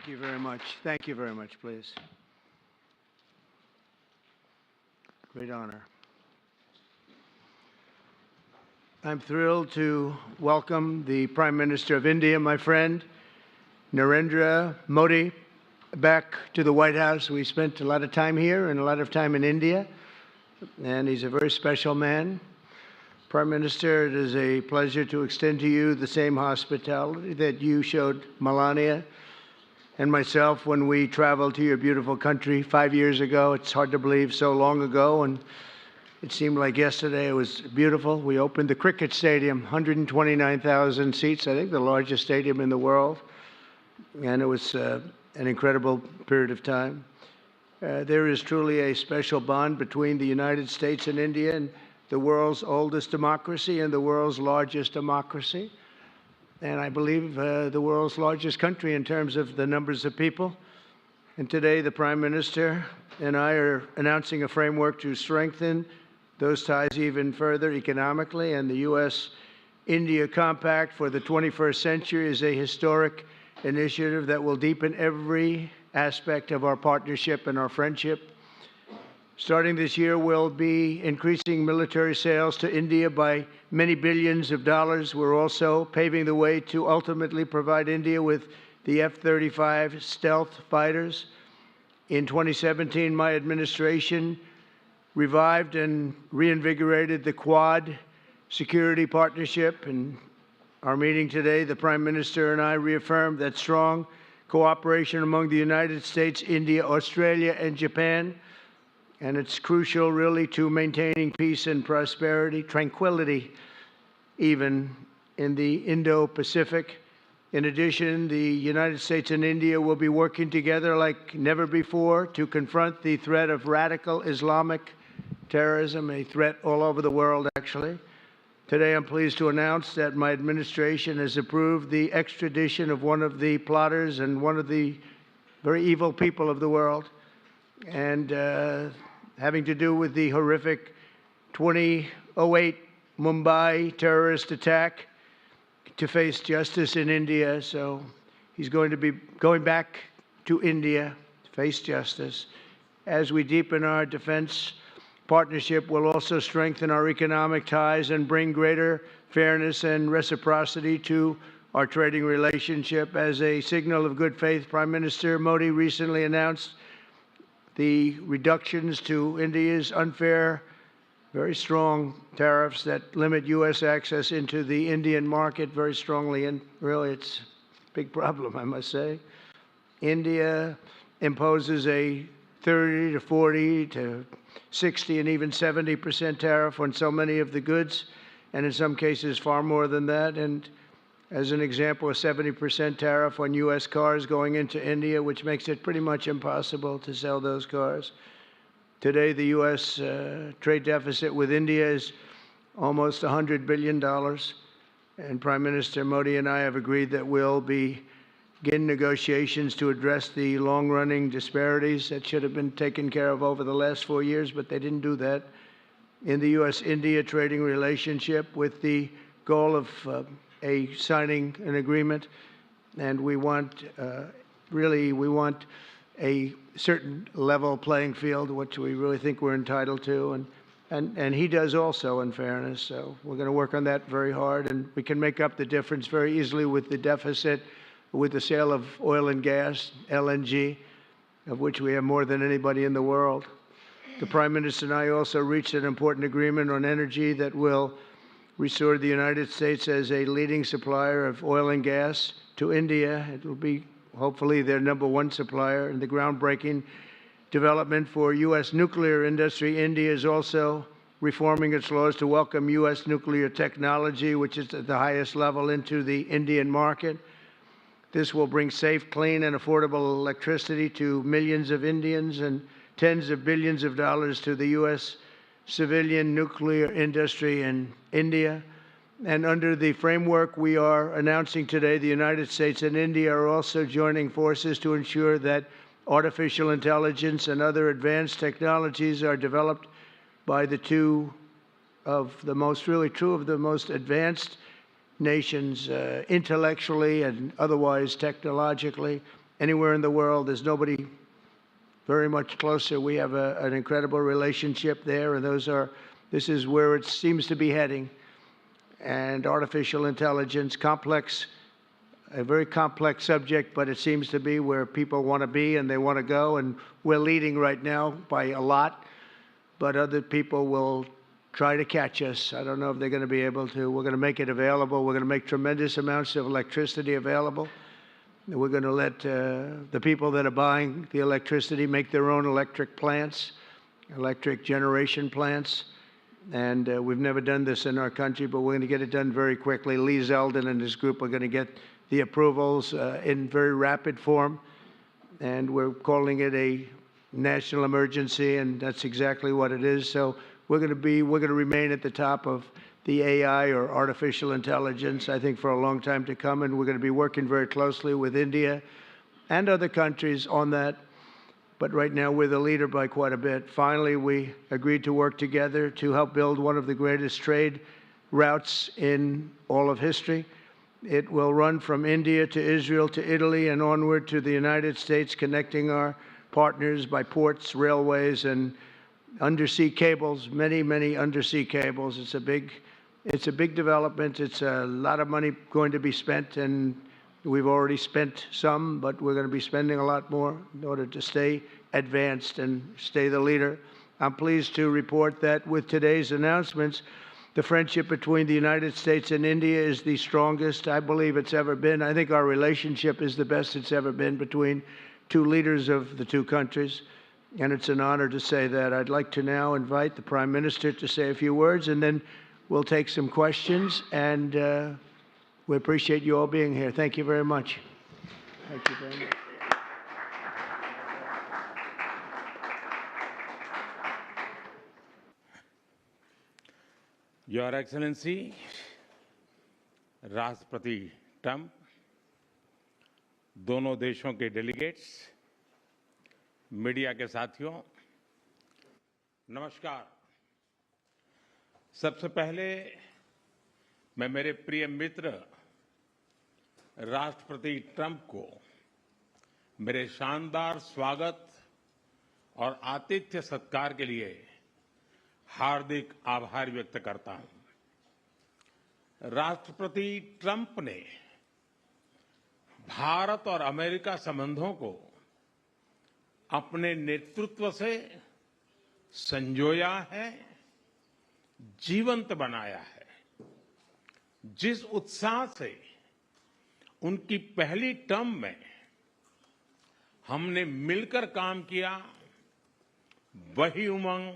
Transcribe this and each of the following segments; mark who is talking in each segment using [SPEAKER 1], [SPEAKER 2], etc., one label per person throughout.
[SPEAKER 1] Thank you very much. Thank you very much, please. Great honor. I'm thrilled to welcome the Prime Minister of India, my friend, Narendra Modi, back to the White House. We spent a lot of time here and a lot of time in India, and he's a very special man. Prime Minister, it is a pleasure to extend to you the same hospitality that you showed Melania and myself when we traveled to your beautiful country 5 years ago. It's hard to believe, so long ago, and it seemed like yesterday. It was beautiful. We opened the cricket stadium, 129,000 seats, I think the largest stadium in the world, and it was an incredible period of time. There is truly a special bond between the United States and India, and the world's oldest democracy and the world's largest democracy. And I believe the world's largest country in terms of the numbers of people. And today, the Prime Minister and I are announcing a framework to strengthen those ties even further economically. And the U.S.-India Compact for the 21st century is a historic initiative that will deepen every aspect of our partnership and our friendship. Starting this year, we'll be increasing military sales to India by many billions of dollars. We're also paving the way to ultimately provide India with the F-35 stealth fighters. In 2017, my administration revived and reinvigorated the Quad security partnership. In our meeting today, the Prime Minister and I reaffirmed that strong cooperation among the United States, India, Australia, and Japan. And it's crucial, really, to maintaining peace and prosperity, tranquility, even in the Indo-Pacific. In addition, the United States and India will be working together like never before to confront the threat of radical Islamic terrorism, a threat all over the world, actually. Today, I'm pleased to announce that my administration has approved the extradition of one of the plotters and one of the very evil people of the world, and having to do with the horrific 2008 Mumbai terrorist attack, to face justice in India. So he's going to be going back to India to face justice. As we deepen our defense partnership, we'll also strengthen our economic ties and bring greater fairness and reciprocity to our trading relationship. As a signal of good faith, Prime Minister Modi recently announced the reductions to India's unfair, very strong tariffs that limit U.S. access into the Indian market very strongly, and really it's a big problem, I must say. India imposes a 30 to 40 to 60 and even 70% tariff on so many of the goods, and in some cases far more than that. And as an example, a 70% tariff on U.S. cars going into India, which makes it pretty much impossible to sell those cars. Today, the U.S. Trade deficit with India is almost $100 billion, and Prime Minister Modi and I have agreed that we'll begin negotiations to address the long-running disparities that should have been taken care of over the last 4 years, but they didn't do that, in the U.S.-India trading relationship, with the goal of signing an agreement. And we want, we want a certain level playing field, which we really think we're entitled to, and he does also, in fairness. So we're going to work on that very hard, and we can make up the difference very easily with the deficit, with the sale of oil and gas, LNG, of which we have more than anybody in the world. The Prime Minister and I also reached an important agreement on energy that will restore the United States as a leading supplier of oil and gas to India. It will be hopefully their #1 supplier. In the groundbreaking development for U.S. nuclear industry, India is also reforming its laws to welcome U.S. nuclear technology, which is at the highest level, into the Indian market. This will bring safe, clean, and affordable electricity to millions of Indians and tens of billions of dollars to the U.S. civilian nuclear industry in India. And under the framework we are announcing today, the United States and India are also joining forces to ensure that artificial intelligence and other advanced technologies are developed by the two of the most advanced nations, intellectually and otherwise technologically, anywhere in the world. There's nobody very much closer. We have an incredible relationship there, and this is where it seems to be heading. And artificial intelligence, a very complex subject, but it seems to be where people want to be and they want to go, and we're leading right now by a lot, but other people will try to catch us. I don't know if they're going to be able to. We're going to make it available. We're going to make tremendous amounts of electricity available. We're going to let the people that are buying the electricity make their own electric plants, electric generation plants. And we've never done this in our country, but we're going to get it done very quickly. Lee Zeldin and his group are going to get the approvals in very rapid form. And we're calling it a national emergency, and that's exactly what it is. So we're going to remain at the top of the AI, or artificial intelligence, I think, for a long time to come, and we're going to be working very closely with India and other countries on that. But right now, we're the leader by quite a bit. Finally, we agreed to work together to help build one of the greatest trade routes in all of history. It will run from India to Israel to Italy and onward to the United States, connecting our partners by ports, railways, and undersea cables, many undersea cables. It's a big development. It's a lot of money going to be spent, and we've already spent some, but we're going to be spending a lot more in order to stay advanced and stay the leader. I'm pleased to report that with today's announcements, the friendship between the United States and India is the strongest I believe it's ever been. I think our relationship is the best it's ever been between two leaders of the two countries, and it's an honor to say that. I'd like to now invite the Prime Minister to say a few words, and then we'll take some questions, and we appreciate you all being here. Thank you very much. Thank you very much.
[SPEAKER 2] Your Excellency, राष्ट्रपति Trump, दोनों देशों के delegates, media के साथियों, नमस्कार। सबसे पहले मैं मेरे प्रिय मित्र राष्ट्रपति ट्रंप को मेरे शानदार स्वागत और आतिथ्य सत्कार के लिए हार्दिक आभार व्यक्त करता हूं। राष्ट्रपति ट्रंप ने भारत और अमेरिका संबंधों को अपने नेतृत्व से संजोया है, जीवंत बनाया है। जिस उत्साह से उनकी पहली टर्म में हमने मिलकर काम किया, वही उमंग,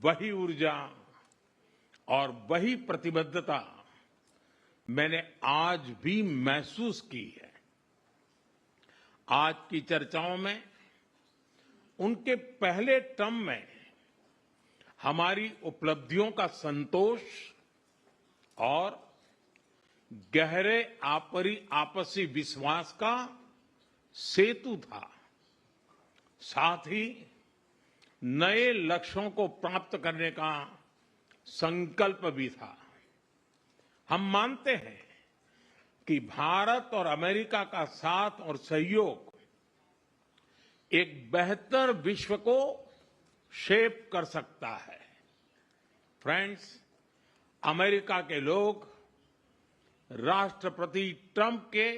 [SPEAKER 2] वही ऊर्जा और वही प्रतिबद्धता मैंने आज भी महसूस की है। आज की चर्चाओं में उनके पहले टर्म में हमारी उपलब्धियों का संतोष और गहरे आपसी विश्वास का सेतु था। साथ ही नए लक्ष्यों को प्राप्त करने का संकल्प भी था। हम मानते हैं कि भारत और अमेरिका का साथ और सहयोग एक बेहतर विश्व को शेप कर सकता है। फ्रेंड्स, अमेरिका के लोग राष्ट्रपति ट्रंप के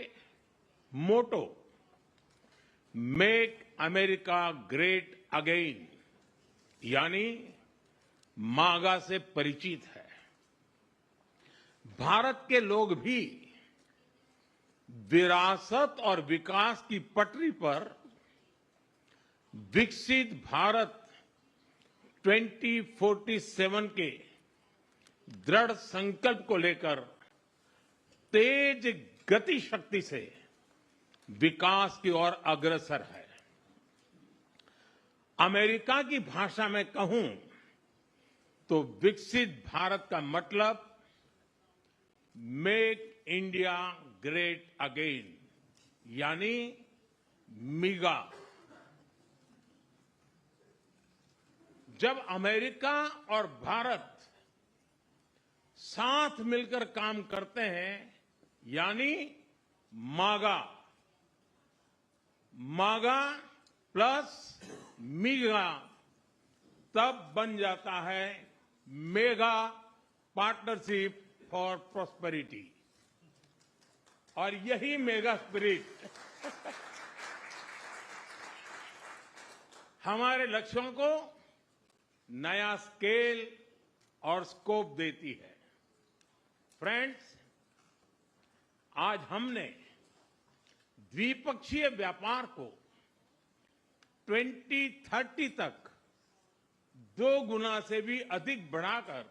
[SPEAKER 2] मोटो मेक अमेरिका ग्रेट अगेन यानी मागा से परिचित है। भारत के लोग भी विरासत और विकास की पटरी पर विकसित भारत 2047 के दृढ़ संकल्प को लेकर तेज गति शक्ति से विकास की ओर अग्रसर है। अमेरिका की भाषा में कहूं तो विकसित भारत का मतलब मेक इंडिया ग्रेट अगेन यानी मिगा। जब अमेरिका और भारत साथ मिलकर काम करते हैं यानी मागा, मागा प्लस मीगा तब बन जाता है मेगा पार्टनरशिप फॉर प्रॉस्पेरिटी। और यही मेगा स्पिरिट हमारे लक्ष्यों को नया स्केल और स्कोप देती है। फ्रेंड्स, आज हमने द्विपक्षीय व्यापार को 2030 तक 2 गुना से भी अधिक बढ़ाकर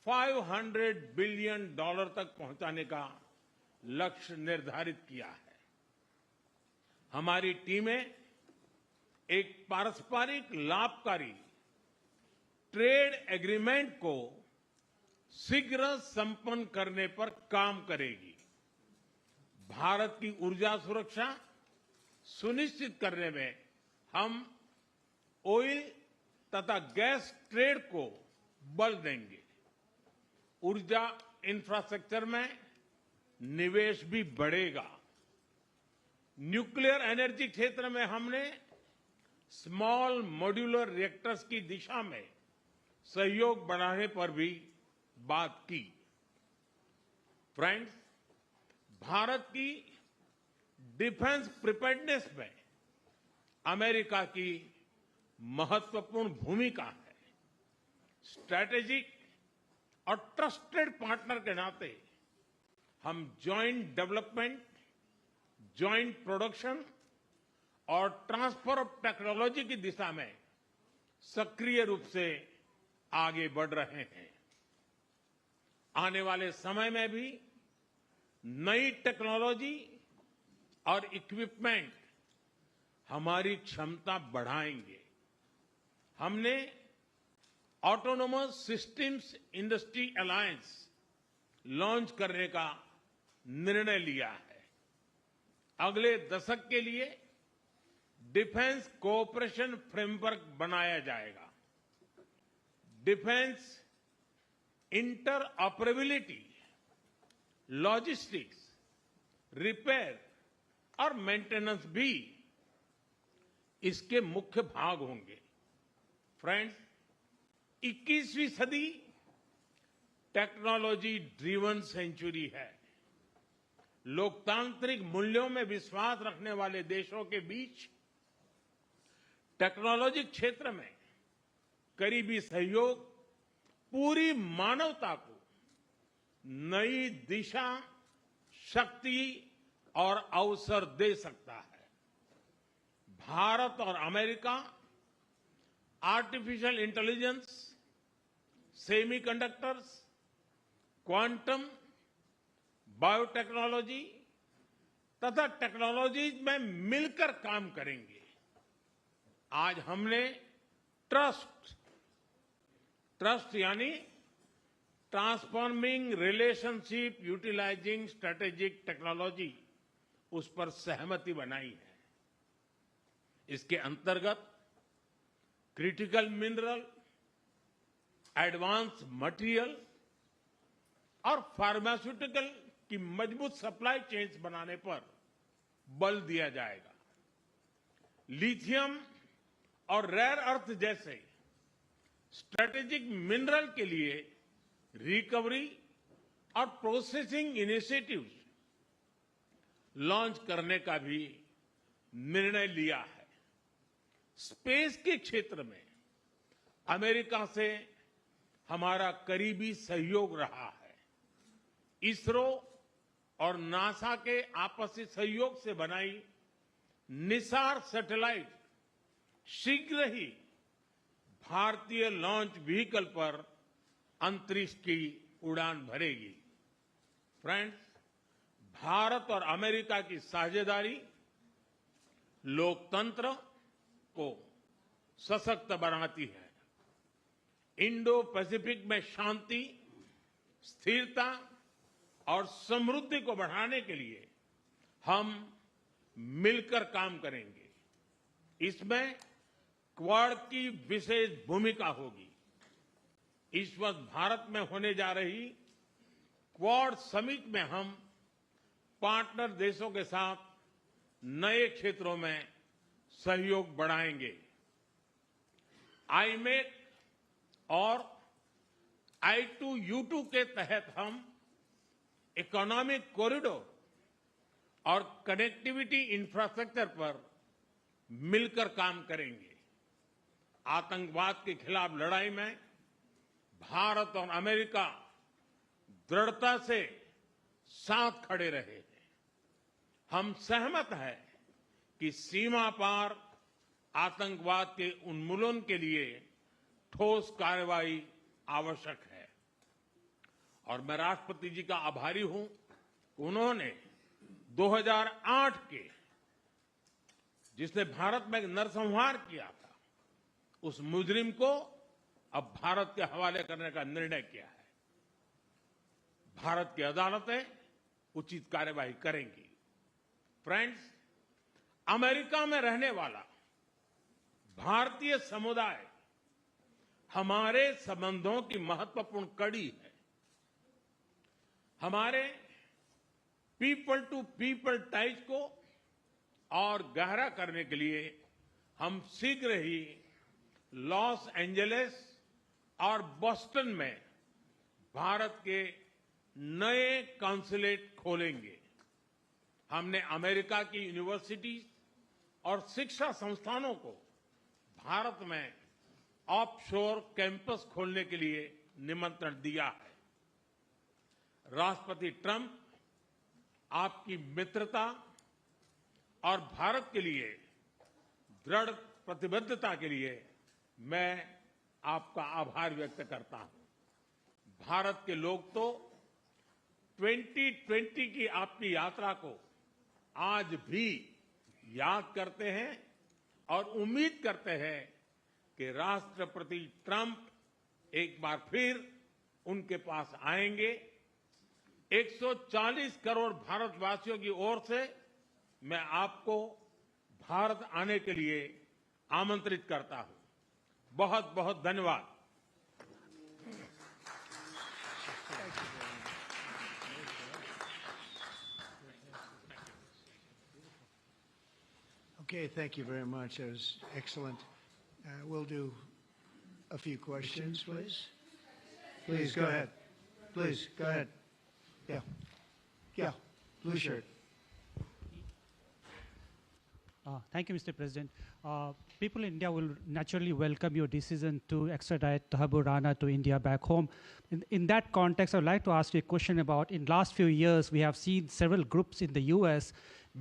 [SPEAKER 2] $500 बिलियन तक पहुंचाने का लक्ष्य निर्धारित किया है। हमारी टीमें एक पारस्परिक लाभकारी ट्रेड एग्रीमेंट को शीघ्र संपन्न करने पर काम करेगी। भारत की ऊर्जा सुरक्षा सुनिश्चित करने में हम ऑयल तथा गैस ट्रेड को बल देंगे। ऊर्जा इंफ्रास्ट्रक्चर में निवेश भी बढ़ेगा। न्यूक्लियर एनर्जी क्षेत्र में हमने स्मॉल मॉड्यूलर रिएक्टर्स की दिशा में सहयोग बढ़ाने पर भी बात की। फ्रेंड्स, भारत की डिफेंस प्रिपेयर्डनेस में अमेरिका की महत्वपूर्ण भूमिका है। स्ट्रैटेजिक और ट्रस्टेड पार्टनर के नाते हम जॉइंट डेवलपमेंट, जॉइंट प्रोडक्शन और ट्रांसफर ऑफ टेक्नोलॉजी की दिशा में सक्रिय रूप से आगे बढ़ रहे हैं। आने वाले समय में भी नई टेक्नोलॉजी और इक्विपमेंट हमारी क्षमता बढ़ाएंगे। हमने autonomous systems industry alliance launch करने का निर्णय लिया है। अगले दशक के लिए डिफेंस कोऑपरेशन फ्रेमवर्क बनाया जाएगा। डिफेंस इंटरऑपरेबिलिटी, लॉजिस्टिक्स, रिपेयर और मेंटेनेंस भी इसके मुख्य भाग होंगे। फ्रेंड्स, 21वीं सदी टेक्नोलॉजी ड्रिवन सेंचुरी है। लोकतांत्रिक मूल्यों में विश्वास रखने वाले देशों के बीच टेक्नोलॉजी क्षेत्र में करीबी सहयोग पूरी मानवता को नई दिशा, शक्ति और अवसर दे सकता है। भारत और America artificial intelligence, semiconductors, quantum, biotechnology तथा टेक्नोलॉजीज में मिलकर काम करेंगे। आज हमने ट्रस्ट यानी transforming relationship utilising strategic technology, उस पर सहमति बनाई है। इसके अंतर्गत क्रिटिकल मिनरल, एडवांस मटेरियल और फार्मास्यूटिकल की मजबूत सप्लाई चेन्स बनाने पर बल दिया जाएगा। लिथियम और रेयर अर्थ जैसे स्ट्रेटेजिक मिनरल के लिए रिकवरी और प्रोसेसिंग इनिशिएटिव्स लॉन्च करने का भी निर्णय लिया है। स्पेस के क्षेत्र में अमेरिका से हमारा करीबी सहयोग रहा है। इसरो और नासा के आपसी सहयोग से बनाई निसार सैटेलाइट शीघ्र ही भारतीय लॉन्च व्हीकल पर अंतरिक्ष की उड़ान भरेगी। फ्रेंड्स, भारत और अमेरिका की साझेदारी लोकतंत्र को सशक्त बनाती है। इंडो पैसिफिक में शांति, स्थिरता और समृद्धि को बढ़ाने के लिए हम मिलकर काम करेंगे। इसमें क्वाड की विशेष भूमिका होगी। इस वर्ष भारत में होने जा रही क्वाड समिट में हम पार्टनर देशों के साथ नए क्षेत्रों में सहयोग बढ़ाएंगे। आईमेक और I2U2 के तहत हम इकोनॉमिक कॉरिडोर और कनेक्टिविटी इंफ्रास्ट्रक्चर पर मिलकर काम करेंगे। आतंकवाद के खिलाफ लड़ाई में भारत और अमेरिका दृढ़ता से साथ खड़े रहे हैं। हम सहमत हैं कि सीमा पार आतंकवाद के उन्मूलन के लिए ठोस कार्रवाई आवश्यक है और मैं राष्ट्रपति जी का आभारी हूं। उन्होंने 2008 के जिसने भारत में नरसंहार किया था, उस मुजरिम को अब भारत के हवाले करने का निर्णय किया है। भारत की अदालतें उचित कार्यवाही करेंगी। फ्रेंड्स, अमेरिका में रहने वाला भारतीय समुदाय हमारे संबंधों की महत्वपूर्ण कड़ी है। हमारे पीपल टू पीपल टाइज को और गहरा करने के लिए हम शीघ्र ही लॉस एंजलिस और बोस्टन में भारत के नए कॉन्सुलेट खोलेंगे। हमने अमेरिका की यूनिवर्सिटीज और शिक्षा संस्थानों को भारत में ऑफशोर कैंपस खोलने के लिए निमंत्रण दिया है। राष्ट्रपति ट्रंप आपकी मित्रता और भारत के लिए दृढ़ प्रतिबद्धता के लिए मैं आपका आभार व्यक्त करता हूं। भारत के लोग तो 2020 की आपकी यात्रा को आज भी याद करते हैं और उम्मीद करते हैं कि राष्ट्रपति ट्रंप एक बार फिर उनके पास आएंगे। 140 करोड़ भारतवासियों की ओर से मैं आपको भारत आने के लिए आमंत्रित करता हूं। बहुत बहुत धन्यवाद।
[SPEAKER 1] Okay, thank you very much. That was excellent. We'll do a few questions, please. Please, go ahead. Please, go ahead. Yeah. Yeah, blue shirt.
[SPEAKER 3] Thank you, Mr. President. People in India will naturally welcome your decision to extradite Thakur Rana to India back home. In that context, I would like to ask you a question about, in last few years, we have seen several groups in the US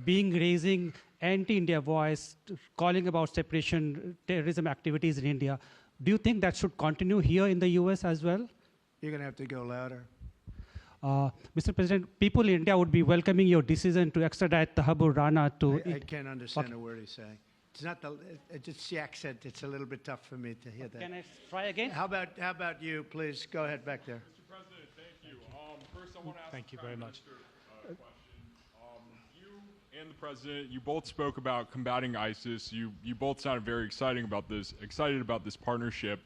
[SPEAKER 3] raising anti-India voice, calling about separation, terrorism activities in India. Do you think that should continue here in the US as well?
[SPEAKER 1] You're going to have to go louder.
[SPEAKER 3] Mr. President, people in India would be welcoming your decision to extradite Thakur Rana to...
[SPEAKER 1] I can't understand a word he's saying. It's not it's the accent. It's a little bit tough for me to hear that.
[SPEAKER 3] Can I try again?
[SPEAKER 1] How about you, please? Go ahead back there.
[SPEAKER 4] Mr. President, thank you. First, I want to ask
[SPEAKER 5] Thank
[SPEAKER 4] the
[SPEAKER 5] you very
[SPEAKER 4] Prime
[SPEAKER 5] much.
[SPEAKER 4] Minister a question. You and the President, you both spoke about combating ISIS. You both sounded very excited about this partnership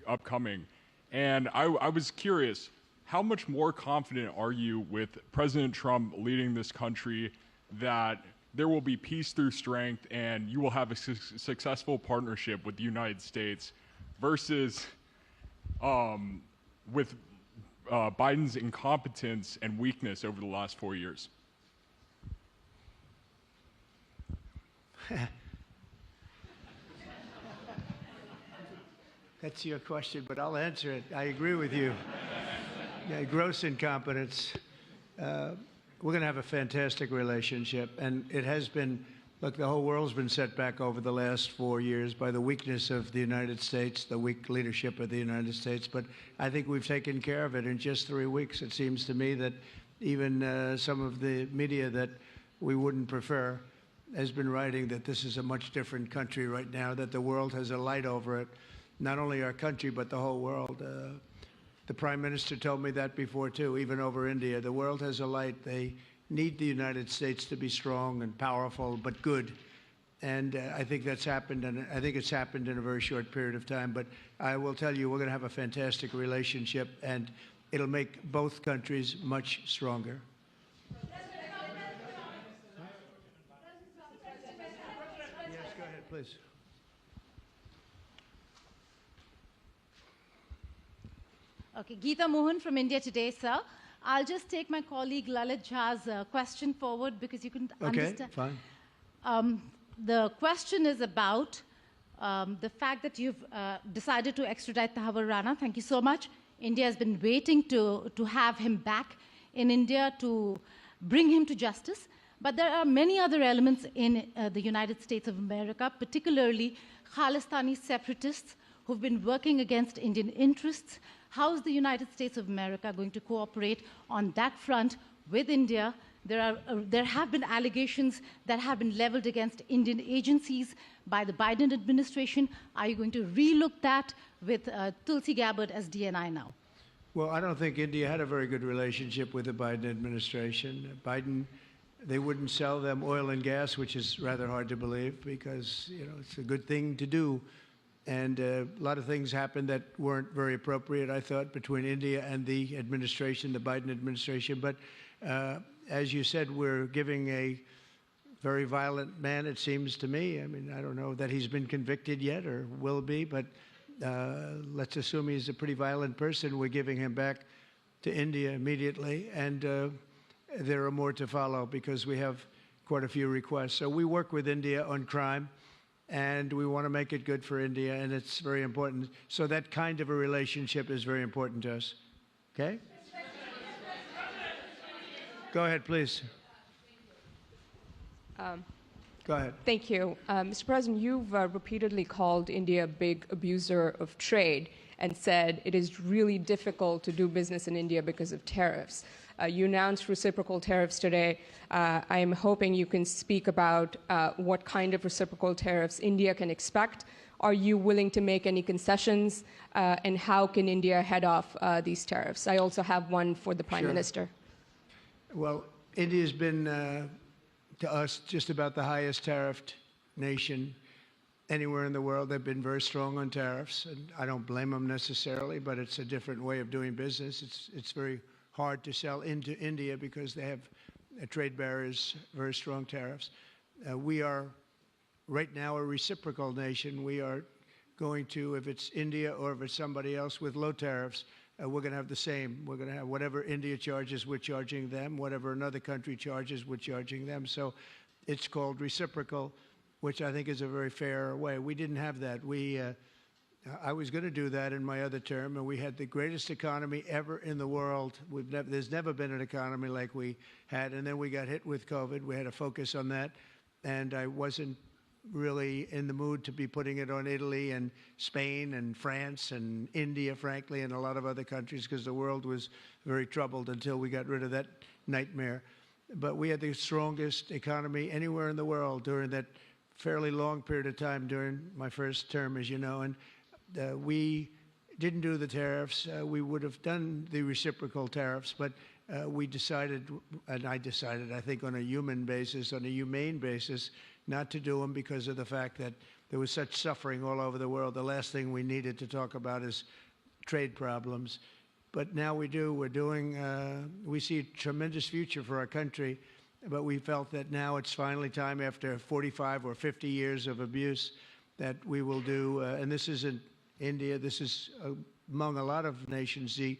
[SPEAKER 4] upcoming. And I was curious, how much more confident are you with President Trump leading this country that there will be peace through strength and you will have a successful partnership with the United States versus with Biden's incompetence and weakness over the last 4 years?
[SPEAKER 1] That's your question, but I'll answer it. I agree with you. Yeah, gross incompetence. We're going to have a fantastic relationship, and it has been, look, the whole world's been set back over the last 4 years by the weakness of the United States, the weak leadership of the United States, but I think we've taken care of it in just 3 weeks. It seems to me that even some of the media that we wouldn't prefer has been writing that this is a much different country right now, that the world has a light over it, not only our country, but the whole world. The Prime Minister told me that before, too, even over India. The world has a light. They need the United States to be strong and powerful, but good. And I think that's happened, and I think it's happened in a very short period of time. But I will tell you, we're going to have a fantastic relationship, and it'll make both countries much stronger. please.
[SPEAKER 5] Okay, Geeta Mohan from India Today, sir. I'll just take my colleague Lalit Jha's question forward because you can understand.
[SPEAKER 1] Okay, fine.
[SPEAKER 5] The question is about the fact that you've decided to extradite Thakur Rana. Thank you so much. India has been waiting to have him back in India to bring him to justice. But there are many other elements in the United States of America, particularly Khalistani separatists who've been working against Indian interests. How is the United States of America going to cooperate on that front with India? There have been allegations that have been leveled against Indian agencies by the Biden administration. Are you going to relook that with Tulsi Gabbard as DNI now?
[SPEAKER 1] Well, I don't think India had a very good relationship with the Biden administration. They wouldn't sell them oil and gas, which is rather hard to believe because, it's a good thing to do. And a lot of things happened that weren't very appropriate, I thought, between India and the administration, the Biden administration. But as you said, we're giving a very violent man, it seems to me. I mean, I don't know that he's been convicted yet or will be, but let's assume he's a pretty violent person. We're giving him back to India immediately. And there are more to follow because we have quite a few requests. So we work with India on crime. And we want to make it good for India, and it's very important. So that kind of a relationship is very important to us. Okay? Go ahead, please. Go ahead.
[SPEAKER 6] Thank you. Mr. President, you've repeatedly called India a big abuser of trade and said it is really difficult to do business in India because of tariffs. You announced reciprocal tariffs today. I am hoping you can speak about what kind of reciprocal tariffs India can expect. Are you willing to make any concessions? And how can India head off these tariffs? I also have one for the Prime Minister.
[SPEAKER 1] Well, India's been, to us, just about the highest tariffed nation anywhere in the world. They've been very strong on tariffs, and I don't blame them necessarily, but it's a different way of doing business. It's very hard to sell into India because they have trade barriers, very strong tariffs. We are right now a reciprocal nation. We are going to, if it's India or if it's somebody else with low tariffs, we're going to have the same. We're going to have whatever India charges, we're charging them. Whatever another country charges, we're charging them. So it's called reciprocal, which I think is a very fair way. We didn't have that. I was going to do that in my other term, and we had the greatest economy ever in the world. There's never been an economy like we had, and then we got hit with COVID. We had to focus on that, and I wasn't really in the mood to be putting it on Italy and Spain and France and India, frankly, and a lot of other countries because the world was very troubled until we got rid of that nightmare. But we had the strongest economy anywhere in the world during that fairly long period of time during my first term, as you know, and we didn't do the tariffs. We would have done the reciprocal tariffs, but we decided, and I decided, I think on a human basis, on a humane basis, not to do them because of the fact that there was such suffering all over the world. The last thing we needed to talk about is trade problems. But now we do. We're doing, we see a tremendous future for our country, but we felt that now it's finally time after 45 or 50 years of abuse that we will do, and this isn't India, this is among a lot of nations. The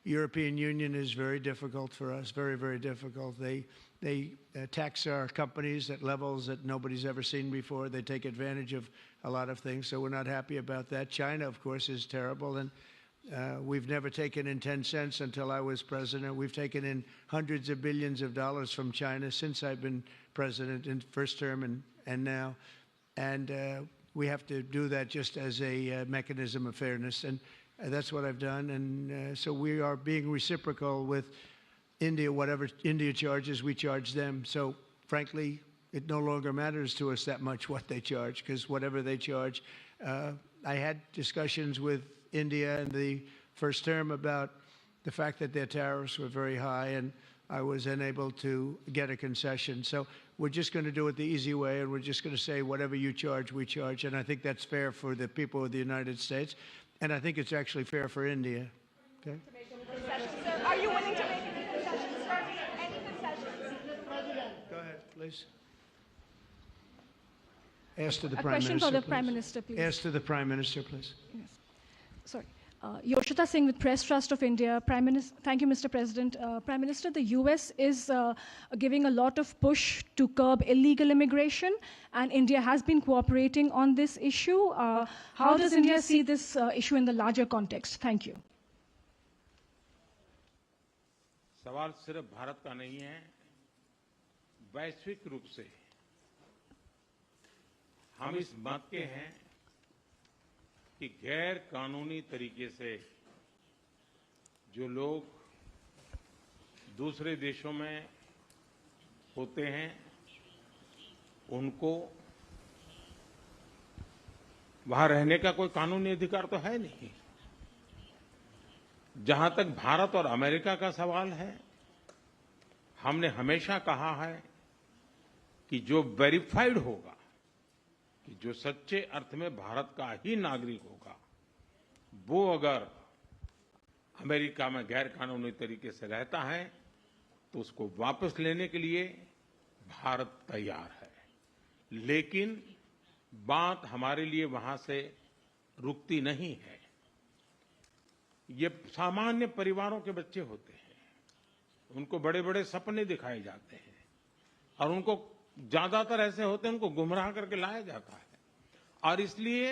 [SPEAKER 1] European Union is very difficult for us, very, very difficult. They tax our companies at levels that nobody's ever seen before. They take advantage of a lot of things, so we're not happy about that. China, of course, is terrible, and we've never taken in 10 cents until I was president. We've taken in hundreds of billions of dollars from China since I've been president in first term and now. And we have to do that just as a mechanism of fairness. And that's what I've done. And so we are being reciprocal with India. Whatever India charges, we charge them. So frankly, it no longer matters to us that much what they charge, because whatever they charge, I had discussions with India in the first term about the fact that their tariffs were very high, and I was unable to get a concession. So we're just going to do it the easy way, and we're just going to say whatever you charge, we charge. And I think that's fair for the people of the United States, and I think it's actually fair for India. Okay?
[SPEAKER 6] To make any concessions, sir? Are you willing to make any concessions, sir? Any concessions?
[SPEAKER 1] Go ahead, please. Ask to the
[SPEAKER 7] A
[SPEAKER 1] Prime
[SPEAKER 7] question
[SPEAKER 1] Minister,
[SPEAKER 7] for the
[SPEAKER 1] please.
[SPEAKER 7] Prime Minister, please.
[SPEAKER 1] Ask to the Prime Minister, please.
[SPEAKER 7] Yes. Sorry. Yoshita Singh with Press Trust of India. Prime Minister, thank you, Mr. President. Prime Minister, the US is giving a lot of push to curb illegal immigration, and India has been cooperating on this issue. How does India see this issue in the larger context? Thank you.
[SPEAKER 2] सवाल सिर्फ भारत का नहीं है, वैश्विक रूप से हम इस मत के हैं कि गैर कानूनी तरीके से जो लोग दूसरे देशों में होते हैं उनको वहां रहने का कोई कानूनी अधिकार तो है नहीं। जहां तक भारत और अमेरिका का सवाल है, हमने हमेशा कहा है कि जो वेरीफाइड होगा, कि जो सच्चे अर्थ में भारत का ही नागरिक होगा, वो अगर अमेरिका में गैर कानूनी तरीके से रहता है तो उसको वापस लेने के लिए भारत तैयार है। लेकिन बात हमारे लिए वहां से रुकती नहीं है। ये सामान्य परिवारों के बच्चे होते हैं, उनको बड़े बड़े सपने दिखाए जाते हैं और उनको ज्यादातर ऐसे होते हैं उनको गुमराह करके लाया जाता है, और इसलिए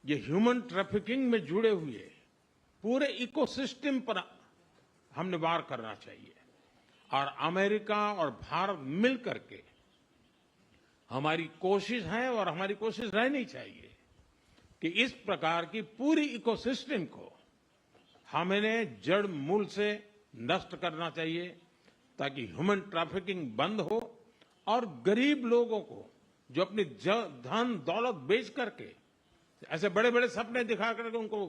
[SPEAKER 2] ये ह्यूमन ट्रैफिकिंग में जुड़े हुए पूरे इकोसिस्टम पर हमने वार करना चाहिए। और अमेरिका और भारत मिल करके हमारी कोशिश है और हमारी कोशिश रहनी चाहिए कि इस प्रकार की पूरी इकोसिस्टम को हमें जड़ मूल से नष्ट करना चाहिए, ताकि ह्यूमन ट्रैफिकिंग बंद हो और गरीब लोगों को जो अपनी धन दौलत बेच करके ऐसे बड़े बड़े सपने दिखा करके उनको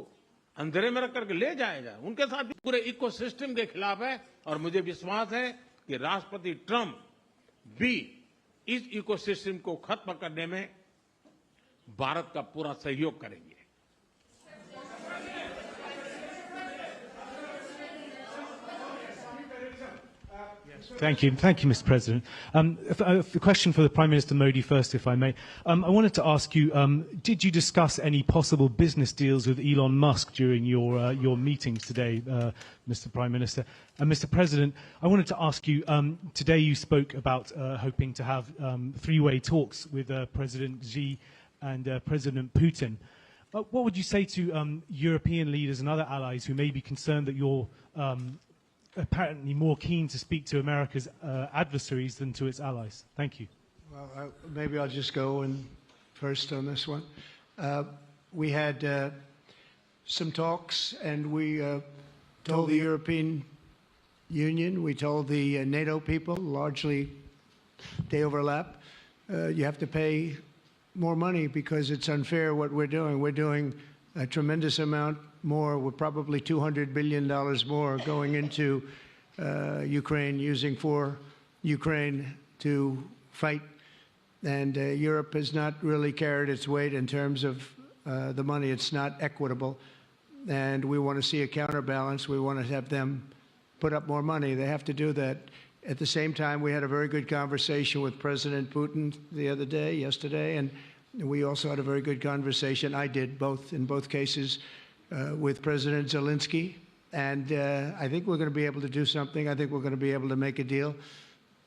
[SPEAKER 2] अंधेरे में रख करके ले जाया जाए, उनके साथ भी पूरे इकोसिस्टम के खिलाफ है। और मुझे विश्वास है कि राष्ट्रपति ट्रंप भी इस इकोसिस्टम को खत्म करने में भारत का पूरा सहयोग करेंगे।
[SPEAKER 8] Thank you, Mr. President. A question for the Prime Minister Modi first, if I may. I wanted to ask you, did you discuss any possible business deals with Elon Musk during your meetings today, Mr. Prime Minister? And Mr. President, I wanted to ask you, today you spoke about hoping to have three-way talks with President Xi and President Putin. What would you say to European leaders and other allies who may be concerned that you're apparently more keen to speak to America's adversaries than to its allies? Thank you.
[SPEAKER 1] Well, maybe I'll just go in first on this one. We had some talks, and we told the European Union, we told the NATO people, largely they overlap, you have to pay more money because it's unfair what we're doing. We're doing a tremendous amount more. We're probably $200 billion more going into Ukraine, using for Ukraine to fight. And Europe has not really carried its weight in terms of the money. It's not equitable. And we want to see a counterbalance. We want to have them put up more money. They have to do that. At the same time, we had a very good conversation with President Putin yesterday, and we also had a very good conversation. I did in both cases, with President Zelensky. And I think we're going to be able to do something. I think we're going to be able to make a deal.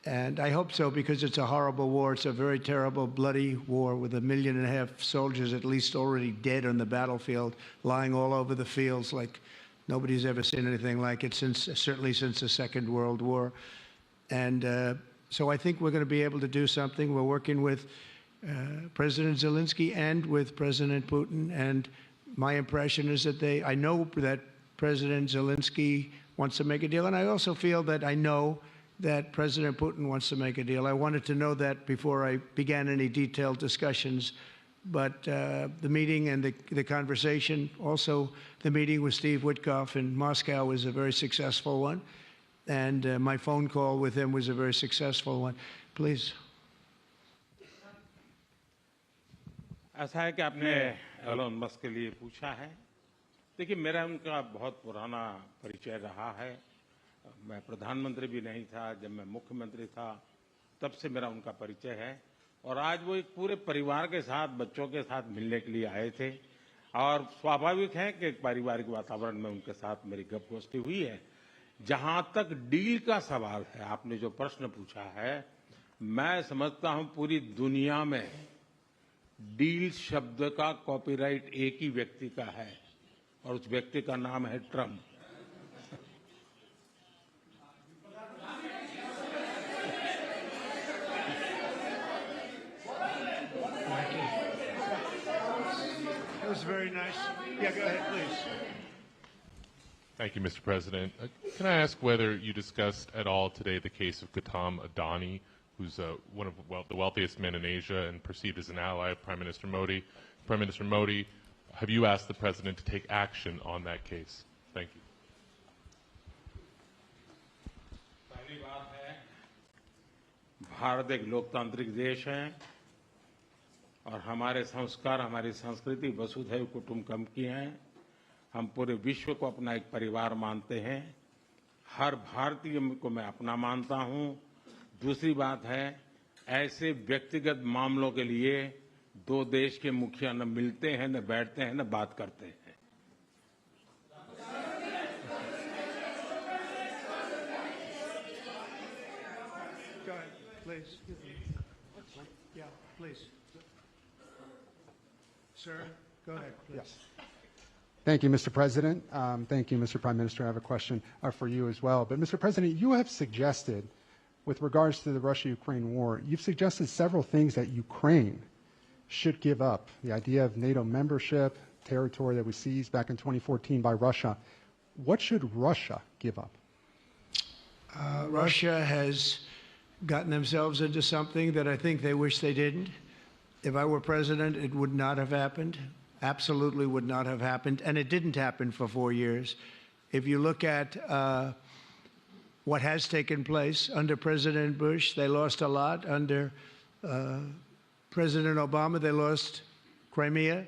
[SPEAKER 1] And I hope so, because it's a horrible war. It's a very terrible, bloody war with 1.5 million soldiers at least already dead on the battlefield, lying all over the fields like nobody's ever seen anything like it, certainly since the Second World War. And so I think we're going to be able to do something. We're working with President Zelensky and with President Putin. And my impression is that I know that President Zelensky wants to make a deal. And I also feel that I know that President Putin wants to make a deal. I wanted to know that before I began any detailed discussions. But the meeting and the conversation, also the meeting with Steve Witkoff in Moscow, was a very successful one. And my phone call with him was a very successful one. Please.
[SPEAKER 2] ऐसा है कि आपने Elon Musk के लिए पूछा है। देखिए, मेरा उनका बहुत पुराना परिचय रहा है। मैं प्रधानमंत्री भी नहीं था, जब मैं मुख्यमंत्री था तब से मेरा उनका परिचय है। और आज वो एक पूरे परिवार के साथ, बच्चों के साथ मिलने के लिए आए थे और स्वाभाविक है कि एक पारिवारिक वातावरण में उनके साथ मेरी गपगोष्ठी हुई है। जहां तक डील का सवाल है, आपने जो प्रश्न पूछा है, मैं समझता हूं पूरी दुनिया में डील शब्द का कॉपीराइट एक ही व्यक्ति का है और उस व्यक्ति का नाम है Trump.
[SPEAKER 1] That was very nice. Yeah, go ahead, please.
[SPEAKER 9] Thank you, Mr. President. Can I ask whether you discussed at all today the case of Gautam Adani, who's one of the wealthiest men in Asia and perceived as an ally of Prime Minister Modi? Prime Minister Modi, have you asked the President to take action on that case? Thank you.
[SPEAKER 2] पहली बात है, भारत एक लोकतांत्रिक देश है और हमारे संस्कार, हमारी संस्कृति वसुधैव कुटुंबकम की हैं। हम पूरे विश्व को अपना एक परिवार मानते हैं। हर भारतीय को मैं अपना मानता हूं। दूसरी बात है, ऐसे व्यक्तिगत मामलों के लिए दो देश के मुखिया न मिलते हैं, न बैठते हैं, न बात करते हैं।
[SPEAKER 1] Go ahead, please. Yeah, please. Sir, go ahead, please.
[SPEAKER 10] Yes. Thank you, Mr. President. Thank you, Mr. Prime Minister. I have a question for you as well. But, Mr. President, you have suggested, with regards to the Russia-Ukraine war, you've suggested several things that Ukraine should give up. The idea of NATO membership, territory that was seized back in 2014 by Russia. What should Russia give up?
[SPEAKER 1] Russia has gotten themselves into something that I think they wish they didn't. If I were president, it would not have happened. Absolutely would not have happened. And it didn't happen for 4 years. If you look at what has taken place under President Bush, they lost a lot. Under President Obama, they lost Crimea.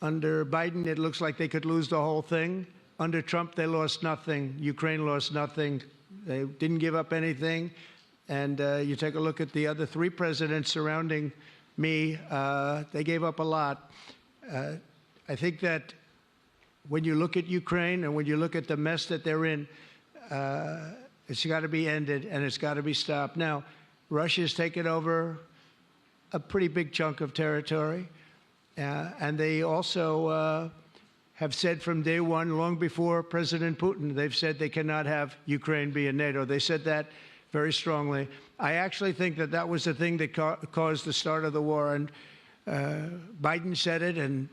[SPEAKER 1] Under Biden, it looks like they could lose the whole thing. Under Trump, they lost nothing. Ukraine lost nothing. They didn't give up anything. And you take a look at the other three presidents surrounding me, they gave up a lot. I think that when you look at Ukraine and when you look at the mess that they're in, it's got to be ended and it's got to be stopped. Now, Russia's taken over a pretty big chunk of territory, and they also have said from day one, long before President Putin, they've said they cannot have Ukraine be in NATO. They said that very strongly. I actually think that that was the thing that caused the start of the war. And Biden said it, and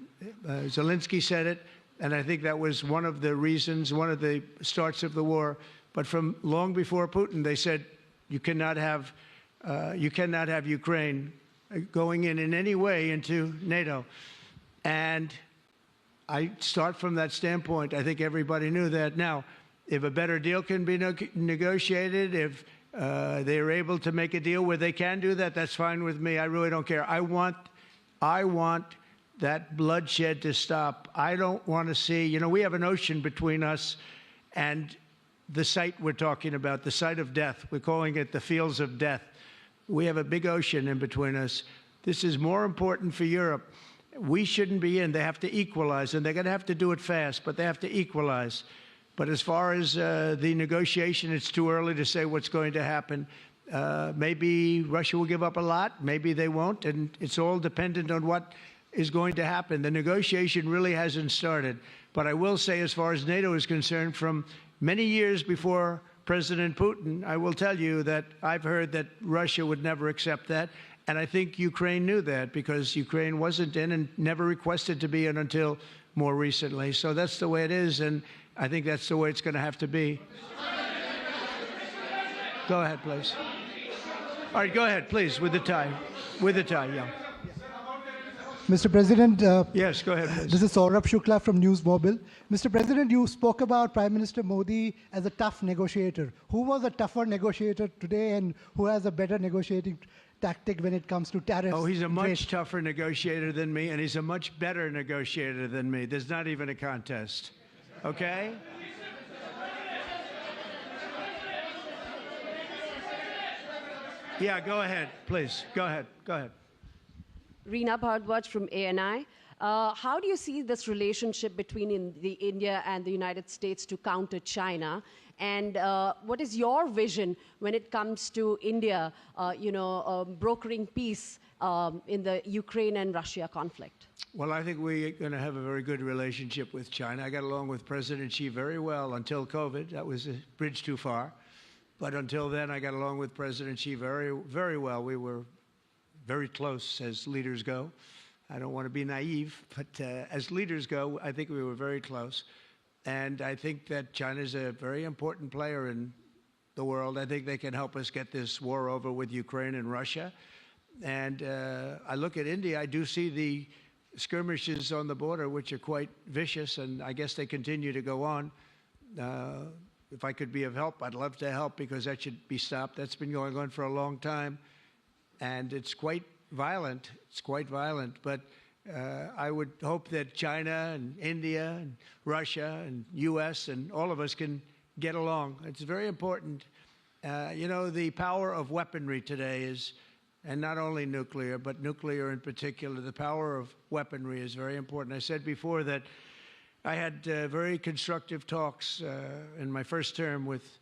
[SPEAKER 1] Zelensky said it, and I think that was one of the reasons, one of the starts of the war. But from long before Putin, they said you cannot have Ukraine going in any way into NATO. And I start from that standpoint. I think everybody knew that. Now, if a better deal can be negotiated, if they're able to make a deal where they can do that, that's fine with me. I really don't care. I want that bloodshed to stop. I don't want to see, we have an ocean between us and the site we're talking about, the site of death. We're calling it the fields of death. We have a big ocean in between us. This is more important for Europe. We shouldn't be in. They have to equalize, and they're going to have to do it fast, but they have to equalize. But as far as the negotiation, it's too early to say what's going to happen. Maybe Russia will give up a lot. Maybe they won't. And it's all dependent on what is going to happen. The negotiation really hasn't started. But I will say, as far as NATO is concerned, from many years before President Putin, I will tell you that I've heard that Russia would never accept that. And I think Ukraine knew that because Ukraine wasn't in and never requested to be in until more recently. So that's the way it is. And I think that's the way it's going to have to be. Go ahead, please. All right, go ahead, please, with the tie. With the tie, yeah.
[SPEAKER 11] Mr. President,
[SPEAKER 1] yes, go ahead, please.
[SPEAKER 11] This is Saurabh Shukla from News Mobile. Mr. President, you spoke about Prime Minister Modi as a tough negotiator. Who was a tougher negotiator today and who has a better negotiating tactic when it comes to tariffs?
[SPEAKER 1] Oh, he's a much tougher negotiator than me, and he's a much better negotiator than me. There's not even a contest. Okay? Yeah, go ahead, please. Go ahead. Go ahead.
[SPEAKER 12] Reena Bhardwaj from ANI. How do you see this relationship between India and the United States to counter China? And what is your vision when it comes to India, brokering peace in the Ukraine and Russia conflict?
[SPEAKER 1] Well, I think we're going to have a very good relationship with China. I got along with President Xi very well until COVID. That was a bridge too far. But until then, I got along with President Xi very, very well. We were very close as leaders go. I don't want to be naive, but as leaders go, I think we were very close. And I think that China is a very important player in the world. I think they can help us get this war over with Ukraine and Russia. And I look at India, I do see the skirmishes on the border, which are quite vicious, and I guess they continue to go on. If I could be of help, I'd love to help, because that should be stopped. That's been going on for a long time, and it's quite violent. It's quite violent, but I would hope that China and India and Russia and U.S. and all of us can get along. It's very important. The power of weaponry today is, and not only nuclear, but nuclear in particular, the power of weaponry is very important. I said before that I had very constructive talks in my first term with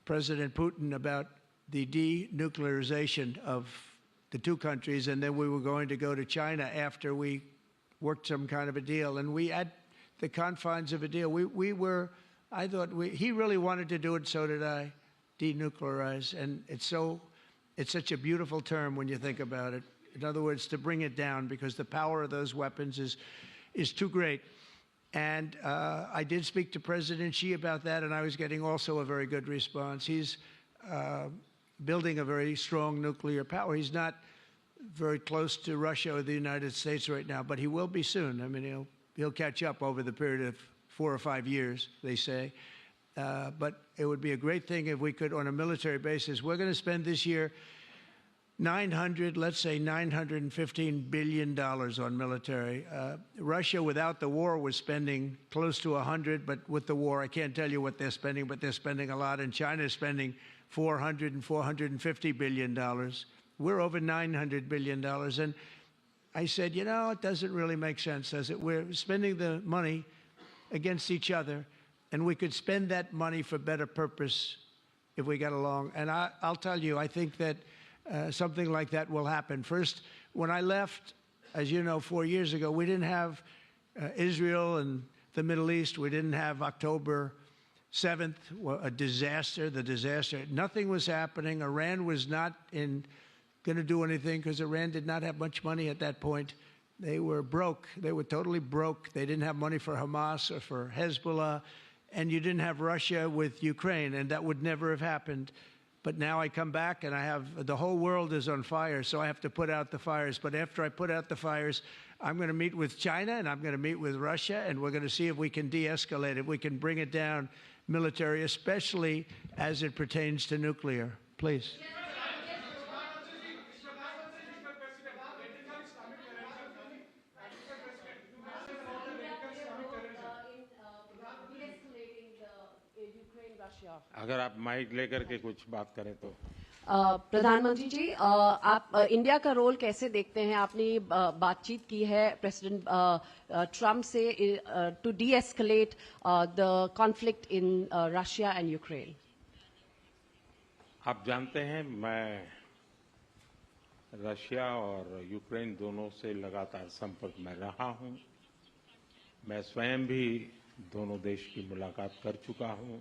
[SPEAKER 1] President Putin about the denuclearization of the two countries, and then we were going to go to China after we worked some kind of a deal. And we, at the confines of a deal, he really wanted to do it, so did I, denuclearize. And it's such a beautiful term when you think about it. In other words, to bring it down, because the power of those weapons is too great. And I did speak to President Xi about that, and I was getting also a very good response. He's building a very strong nuclear power. He's not very close to Russia or the United States right now, but he will be soon. I mean, he'll catch up over the period of 4 or 5 years, they say. But it would be a great thing if we could, on a military basis. We're going to spend this year $915 billion on military. Russia, without the war, was spending close to 100, but with the war, I can't tell you what they're spending, but they're spending a lot. And China is spending $400 and $450 billion. We're over $900 billion. And I said, it doesn't really make sense, does it? We're spending the money against each other, and we could spend that money for better purpose if we got along. And I'll tell you, I think that something like that will happen. First, when I left, as you know, 4 years ago, we didn't have Israel and the Middle East. We didn't have October 7th, a disaster, the disaster. Nothing was happening. Iran was not going to do anything, because Iran did not have much money at that point. They were broke. They were totally broke. They didn't have money for Hamas or for Hezbollah. And you didn't have Russia with Ukraine, and that would never have happened. But now I come back, and the whole world is on fire, so I have to put out the fires. But after I put out the fires, I'm going to meet with China, and I'm going to meet with Russia, and we're going to see if we can de-escalate, if we can bring it down military, especially as it pertains to nuclear. Please.
[SPEAKER 2] अगर आप mic लेकर के कुछ बात करें तो
[SPEAKER 12] प्रधानमंत्री जी, आप इंडिया का रोल कैसे देखते हैं? आपने बातचीत की है प्रेसिडेंट ट्रम्प से to de-escalate the conflict in Russia and Ukraine.
[SPEAKER 2] आप जानते हैं, मैं रशिया और यूक्रेन दोनों से लगातार संपर्क में रहा हूं। मैं स्वयं भी दोनों देश की मुलाकात कर चुका हूं।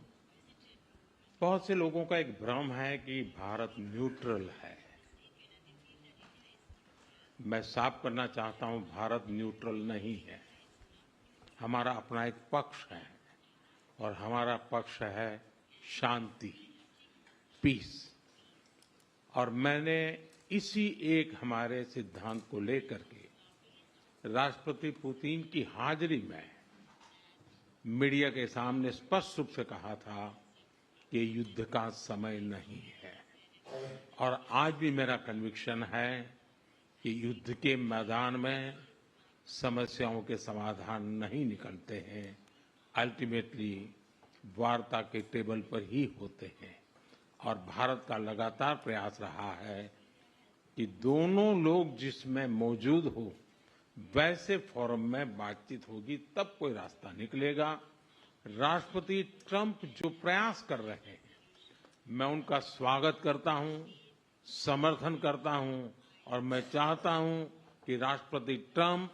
[SPEAKER 2] बहुत से लोगों का एक भ्रम है कि भारत न्यूट्रल है। मैं साफ करना चाहता हूं, भारत न्यूट्रल नहीं है। हमारा अपना एक पक्ष है, और हमारा पक्ष है शांति, पीस। और मैंने इसी एक हमारे सिद्धांत को लेकर के राष्ट्रपति पुतिन की हाजिरी में मीडिया के सामने स्पष्ट रूप से कहा था कि युद्ध का समय नहीं है। और आज भी मेरा कन्विक्शन है कि युद्ध के मैदान में समस्याओं के समाधान नहीं निकलते हैं, अल्टीमेटली वार्ता के टेबल पर ही होते हैं। और भारत का लगातार प्रयास रहा है कि दोनों लोग जिसमें मौजूद हो वैसे फोरम में बातचीत होगी, तब कोई रास्ता निकलेगा। राष्ट्रपति ट्रंप जो प्रयास कर रहे हैं, मैं उनका स्वागत करता हूं, समर्थन करता हूं और मैं चाहता हूं कि राष्ट्रपति ट्रंप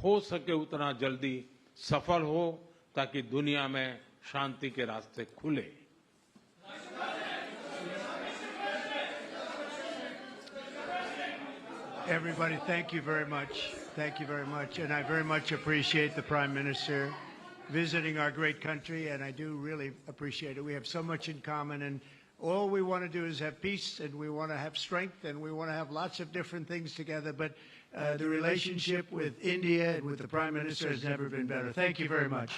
[SPEAKER 2] हो सके उतना जल्दी सफल हो ताकि दुनिया में शांति के रास्ते खुले।
[SPEAKER 1] Everybody, thank you very much. Thank you very much. And I very much appreciate the Prime Minister visiting our great country, and I do really appreciate it. We have so much in common, and all we want to do is have peace, and we want to have strength, and we want to have lots of different things together. But the relationship with India and with the Prime Minister has never been better. Thank you very much.